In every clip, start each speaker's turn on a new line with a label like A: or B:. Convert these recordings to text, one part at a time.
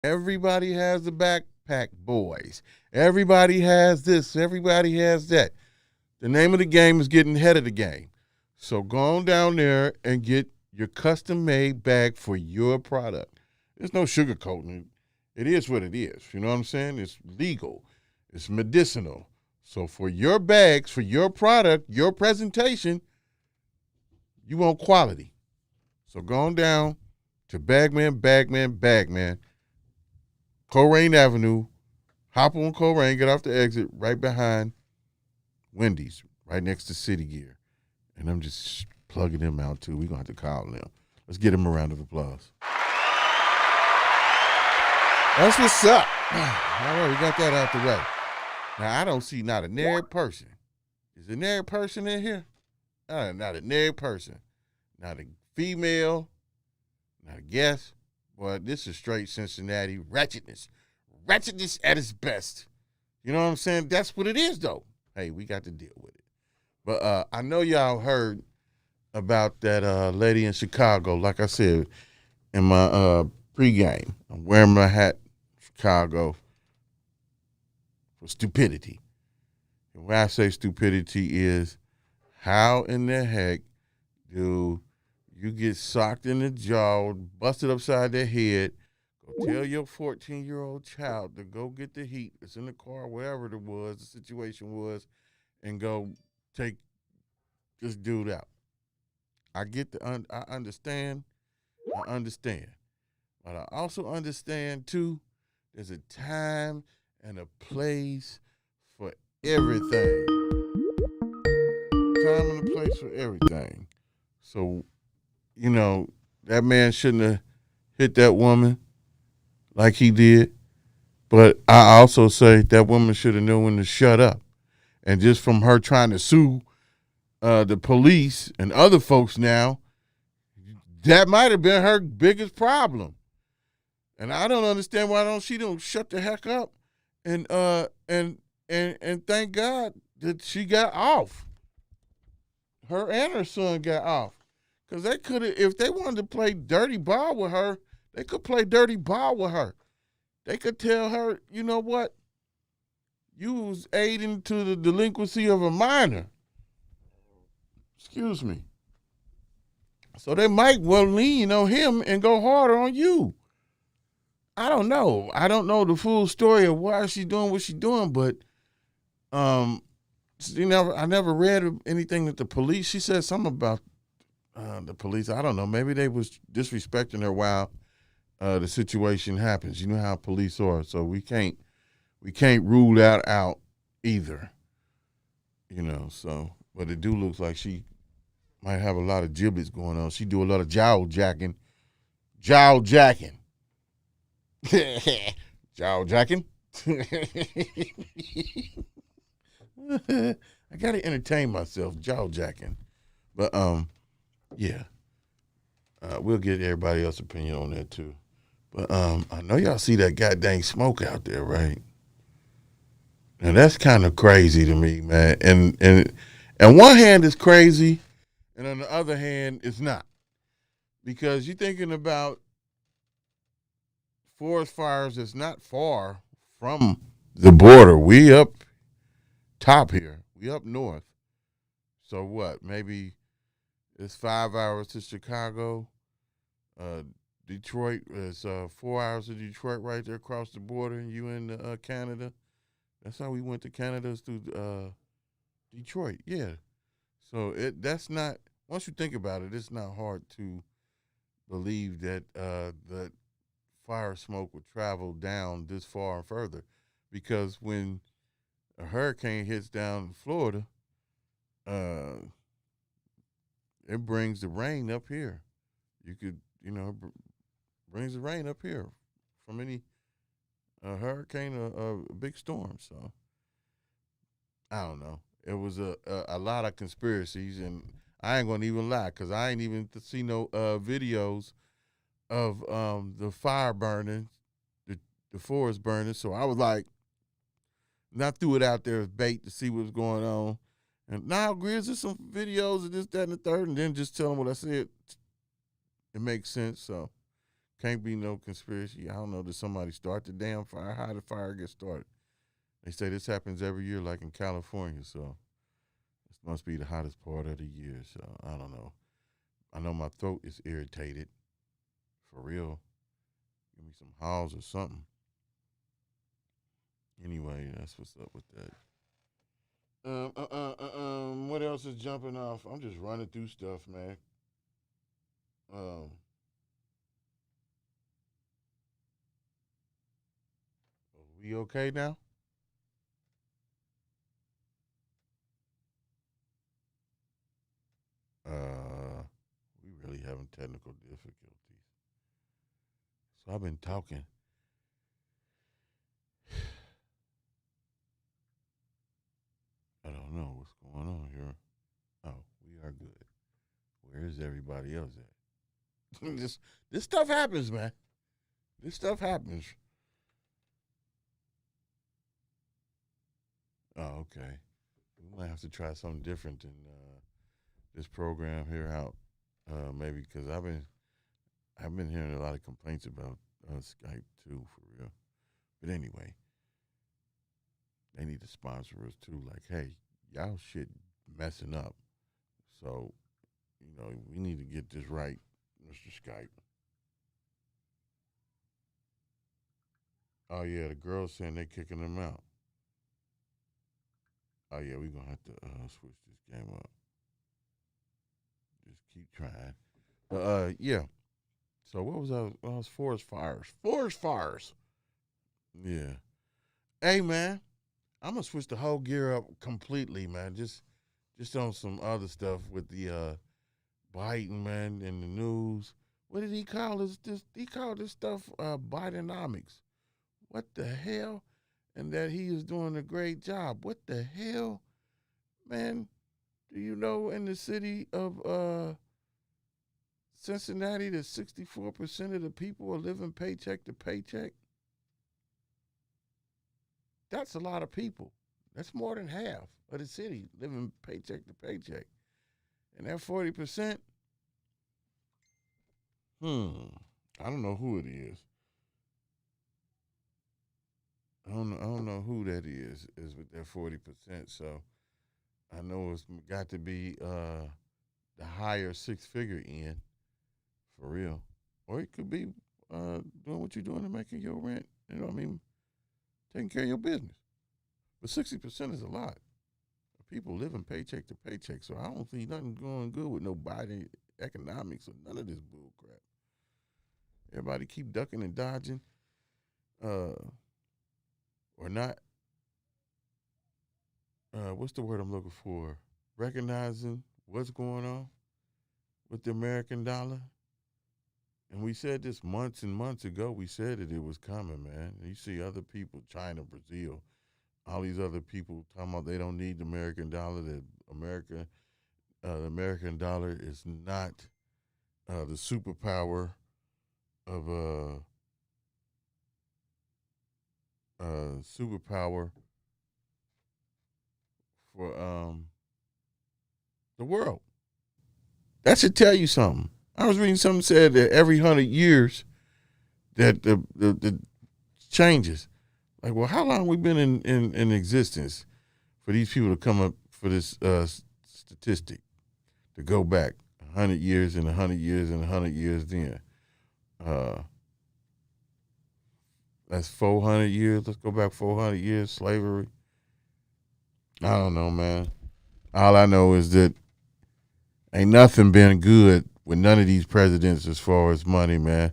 A: Everybody has the backpack boys. Everybody has this. Everybody has that. The name of the game is getting ahead of the game. So go on down there and get your custom-made bag for your product. There's no sugarcoating it. It is what it is. You know what I'm saying? It's legal. It's medicinal. So for your bags, for your product, your presentation, you want quality. So go on down to Bagman, Coleraine Avenue. Hop on Coleraine, get off the exit right behind Wendy's, right next to City Gear. And I'm just plugging them out too. We're going to have to call them. Let's get them a round of applause. That's what's up. All right, we got that out the way. Now, I don't see not a nary person. Is there a nary person in here? Not a nary person. Not a female. Not a guest. Boy, this is straight Cincinnati ratchetness. Ratchetness at its best. You know what I'm saying? That's what it is, though. Hey, we got to deal with it. But I know y'all heard about that lady in Chicago. Like I said in my pregame, I'm wearing my hat, Chicago, for stupidity. And when I say stupidity is, how in the heck do you get socked in the jaw, busted upside the head, go tell your 14-year-old child to go get the heat that's in the car, wherever it was, the situation was, and go take this dude out. I get I understand. But I also understand, too, there's a time and a place for everything. Time and a place for everything. So, you know, that man shouldn't have hit that woman like he did. But I also say that woman should have known when to shut up. And just from her trying to sue the police and other folks now, that might have been her biggest problem. And I don't understand why she don't shut the heck up and thank God that she got off. Her and her son got off. Because they could have, if they wanted to play dirty ball with her, they could play dirty ball with her. They could tell her, you know what? You was aiding to the delinquency of a minor. Excuse me. So they might well lean on him and go harder on you. I don't know. I don't know the full story of why she's doing what she's doing, but I never read anything that the police, she said something about the police. I don't know. Maybe they was disrespecting her while the situation happens. You know how police are. So we can't rule that out either. You know, so, but it do look like she might have a lot of giblets going on. She do a lot of jowl jacking. Jowl jacking. Jowl jacking. I gotta entertain myself, jowl jacking. But yeah. We'll get everybody else's opinion on that too. But I know y'all see that goddamn smoke out there, right? And that's kind of crazy to me, man. And on one hand it's crazy, and on the other hand it's not. Because you're thinking about forest fires that's not far from the border. We up top here. We up north. So what? Maybe it's 5 hours to Chicago. Detroit is 4 hours to Detroit right there across the border, and you in Canada. That's how we went to Canada, is through Detroit. Yeah. So that's not, once you think about it, it's not hard to believe that that fire smoke would travel down this far and further, because when a hurricane hits down Florida, it brings the rain up here. You could, brings the rain up here from any hurricane or a big storm. So I don't know. It was a lot of conspiracies, and I ain't gonna even lie, because I ain't even see no videos of the fire burning, the forest burning. So I was like, not threw it out there as bait to see what's going on. And now, Grizz, there's some videos of this, that, and the third, and then just tell them what I said. It makes sense. So can't be no conspiracy. I don't know. Did somebody start the damn fire? How did the fire get started? They say this happens every year, like in California. So this must be the hottest part of the year. So I don't know. I know my throat is irritated. For real. Give me some howls or something. Anyway, that's what's up with that. What else is jumping off? I'm just running through stuff, man. We okay now? We really having technical difficulties. So I've been talking. I don't know what's going on here. Oh, we are good. Where is everybody else at? this stuff happens, man. This stuff happens. Oh, okay. We might have to try something different than this program here out. Maybe because I've been hearing a lot of complaints about Skype too, for real. But anyway, they need to sponsor us too. Like, hey, y'all shit messing up. So, we need to get this right, Mr. Skype. Oh yeah, the girls saying they kicking them out. Oh yeah, we're gonna have to switch this game up. Just keep trying. Yeah. So what was I? Was forest fires. Forest fires. Yeah. Hey man, I'm gonna switch the whole gear up completely, man. Just on some other stuff with the Biden, man, in the news. What did he call this? He called this stuff Bidenomics. What the hell? And that he is doing a great job. What the hell, man? Do you know in the city of Cincinnati that 64% of the people are living paycheck to paycheck? That's a lot of people. That's more than half of the city living paycheck to paycheck. And that 40%, I don't know who it is. I don't know who that is with that 40%. So I know it's got to be the higher six-figure end for real, or it could be doing what you're doing and making your rent. You know what I mean? Taking care of your business. But 60% is a lot. People living paycheck to paycheck, so I don't see nothing going good with no Biden economics or none of this bull crap. Everybody keep ducking and dodging, or not. What's the word I'm looking for? Recognizing what's going on with the American dollar. And we said this months and months ago. We said that it was coming, man. You see other people, China, Brazil, all these other people talking about they don't need the American dollar, that the American dollar is not the superpower of superpower for the world. That should tell you something. I was reading something said that every 100 years that the changes. Like, well, how long we been in existence for these people to come up for this statistic to go back 100 years and 100 years and 100 years then? That's 400 years. Let's go back 400 years, slavery. I don't know, man. All I know is that ain't nothing been good with none of these presidents as far as money, man.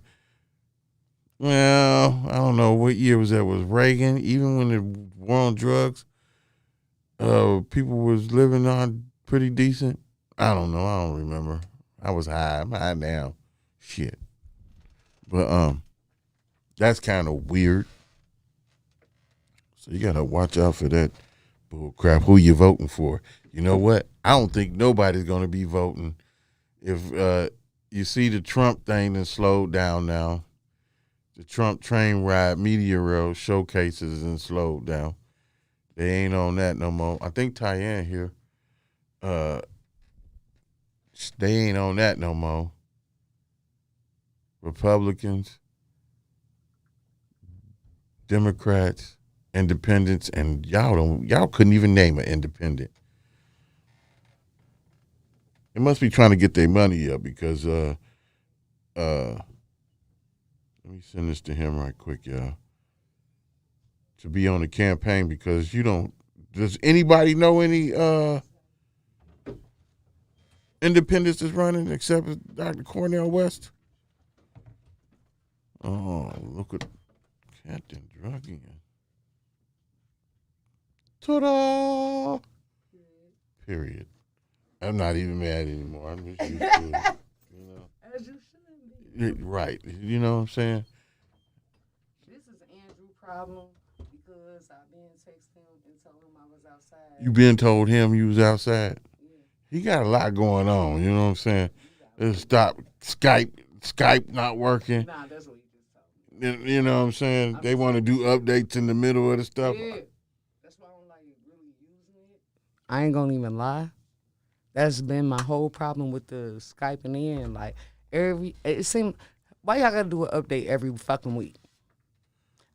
A: Well, I don't know what year was that. Was Reagan? Even when the war on drugs, people was living on pretty decent. I don't know. I don't remember. I was high. I'm high now. Shit. But that's kind of weird. So you gotta watch out for that bull crap. Who you voting for? You know what? I don't think nobody's gonna be voting. If you see the Trump thing that slowed down now, the Trump train ride media rail showcases and slowed down. They ain't on that no more. I think Tyann here. They ain't on that no more. Republicans, Democrats, independents, and y'all couldn't even name an independent. They must be trying to get their money up because let me send this to him right quick, y'all. To be on the campaign because does anybody know any independents that's running except Dr. Cornel West? Oh, look at Captain Druggy. Ta-da! Period. I'm not even mad anymore. I'm just used to it. You know?
B: As you should be.
A: Right. You know what I'm saying?
B: This is Andrew's problem because I've been texting him and told him I was outside.
A: You been told him you was outside?
B: Yeah.
A: He got a lot going on. You know what I'm saying? Let's stop Skype not working.
B: Nah, that's what he just told me.
A: You know what I'm saying? They want to do updates in the middle of the stuff.
B: Yeah. That's why I don't like really using it. I ain't gonna even lie. That's been my whole problem with the Skyping in. Like it seemed, why y'all gotta do an update every fucking week?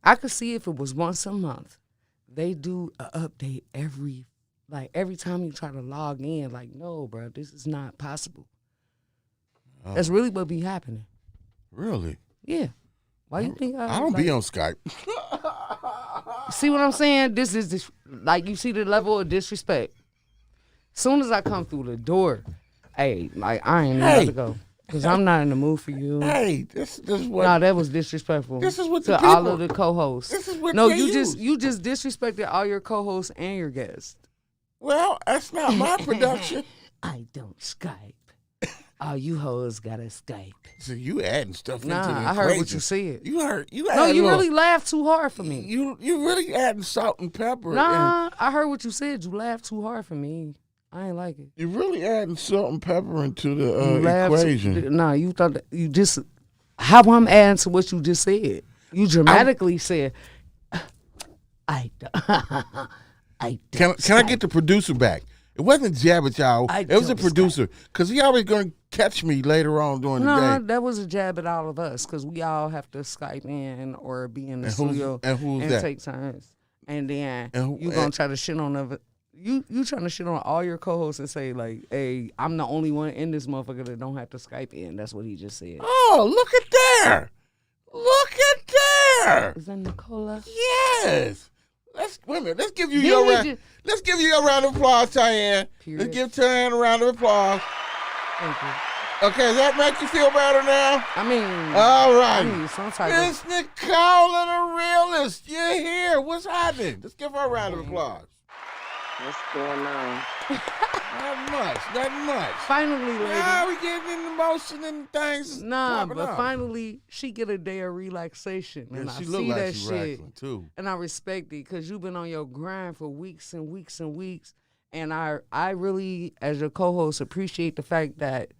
B: I could see if it was once a month. They do an update every time you try to log in. Like, no, bro, this is not possible.
A: Oh.
B: That's really what be happening.
A: Really?
B: Yeah. Why you think
A: I don't be on Skype.
B: See what I'm saying? This is like, you see the level of disrespect. Soon as I come through the door, hey, like I ain't about to go because I'm not in the mood for you.
A: Hey, this what?
B: No, that was disrespectful.
A: This is what
B: to
A: the people,
B: all of the co-hosts.
A: This is what
B: no,
A: they
B: you
A: use.
B: just disrespected all your co-hosts and your guests.
A: Well, that's not my production.
B: I don't Skype. All you hoes gotta Skype.
A: So you adding stuff into the equation.
B: I heard what you said.
A: You heard. You
B: no, you really laughed too hard for me.
A: You really adding salt and pepper.
B: Nah, I heard what you said. You laughed too hard for me. I ain't like it.
A: You really adding salt and pepper into the equation.
B: Nah, you thought that you just how I'm adding to what you just said. You dramatically said, "I don't."
A: Can I get the producer back? It wasn't jab at y'all. It was a producer because he always going to catch me later on during the day.
B: No, that was a jab at all of us because we all have to Skype in or be in the studio and take turns. And then you gonna try to shit on you trying to shit on all your co-hosts and say like, "Hey, I'm the only one in this motherfucker that don't have to Skype in." That's what he just said.
A: Oh, look at there! Look at there!
B: Is that Nicola?
A: Yes. Let's give you your round. Let's give you a round of applause, Tyann. Let's give Tyann a round of applause.
B: Thank you.
A: Okay, does that make you feel better now?
B: I mean,
A: all right.
B: I mean, some type
A: Miss Nicola, the realest. You're here. What's happening? Let's give her a round of applause.
C: What's going on?
A: Not much.
B: Finally, lady.
A: Now we getting in motion and things.
B: Nah, but finally, she get a day of relaxation. And I see that shit.
A: Too.
B: And I respect it because you've been on your grind for weeks and weeks and weeks. And I really, as your co-host, appreciate the fact that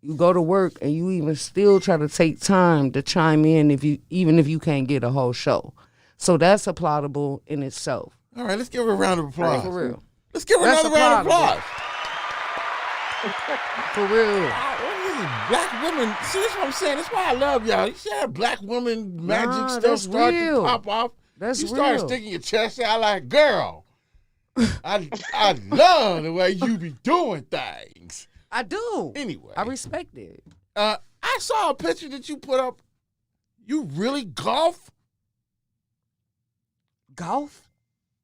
B: you go to work and you even still try to take time to chime in even if you can't get a whole show. So that's applaudable in itself.
A: All right, let's give her a round of applause.
B: Right, for real.
A: Let's give her another round of applause.
B: For real.
A: Black women, see, that's what I'm saying. That's why I love y'all. You see how black women magic stuff start to pop off?
B: That's
A: you
B: real.
A: start sticking your chest out like, girl, I love the way you be doing things.
B: I do.
A: Anyway.
B: I respect it.
A: I saw a picture that you put up. You really golf?
B: Golf?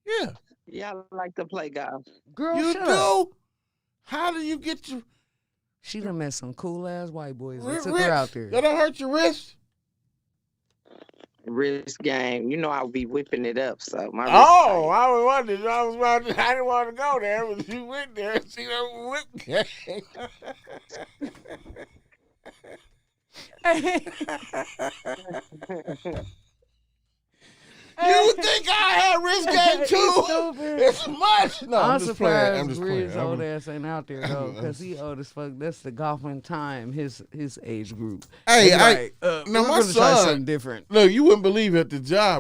A: Yeah.
C: Yeah, I like to play golf.
B: Girl,
A: you
B: shut
A: do?
B: up.
A: How do you get your...
B: She done met some cool-ass white boys and took her out there.
A: That don't hurt your wrist?
C: Wrist game. You know I'll be whipping it up, so my wrist
A: I was wondering. I didn't want to go there, but you went there and see that whip game. You think I had wrist game too? It's much. No,
B: I'm
A: just playing.
B: surprised Grizz old ass ain't out there though, because he old as fuck. That's the golfing time, his age group.
A: Hey,
B: now
A: my
B: we're gonna try
A: son.
B: something different.
A: Look, you wouldn't believe at the job.